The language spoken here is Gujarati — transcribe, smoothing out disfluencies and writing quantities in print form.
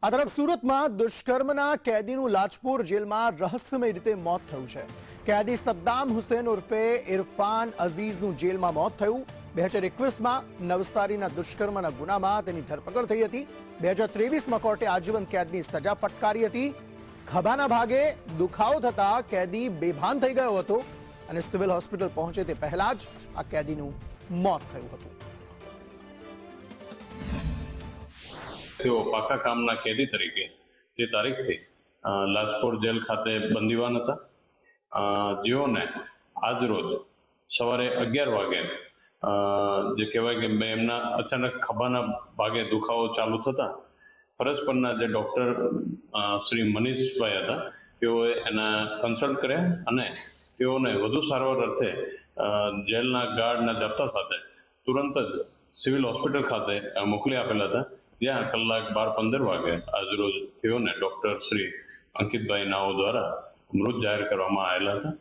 આ તરફ સુરતમાં દુષ્કર્મના કેદીનું લાજપોર જેલમાં રહસ્યમય રીતે મોત થયું છે। કેદી સદ્દામ હુસૈન ઉર્ફે ઇરફાન અઝીઝનું જેલમાં મોત થયું। 2021માં નવસારીના દુષ્કર્મના ગુનામાં તેની ધરપકડ થઈ હતી। 2023માં કોર્ટે આજીવન કેદની સજા ફટકારી હતી। ખભાના ભાગે દુખાવો થતા કેદી બેભાન થઈ ગયો હતો અને સિવિલ હોસ્પિટલ પહોંચે તે પહેલા જ આ કેદીનું મોત થયું હતું। તેઓ પાકા કામના કેદી તરીકે તે તારીખથી લાજપોર જેલ ખાતે બંદીવાન હતા, જેઓને આજરોજ સવારે 11 વાગે જે કહેવાય કે એમના અચાનક ખભાના ભાગે દુખાવો ચાલુ થતા ફરજ પરના જે ડૉક્ટર શ્રી મનીષભાઈ હતા તેઓએ એના કન્સલ્ટ કર્યા અને તેઓને વધુ સારવાર અર્થે જેલના ગાર્ડના દફતર સાથે તુરંત જ સિવિલ હોસ્પિટલ ખાતે મોકલી આપેલા હતા, જ્યાં કલાક 12:15 વાગે આજરોજ તેઓને ડૉક્ટર શ્રી અંકિતભાઈ નાઓ દ્વારા મૃત જાહેર કરવામાં આવેલા હતા।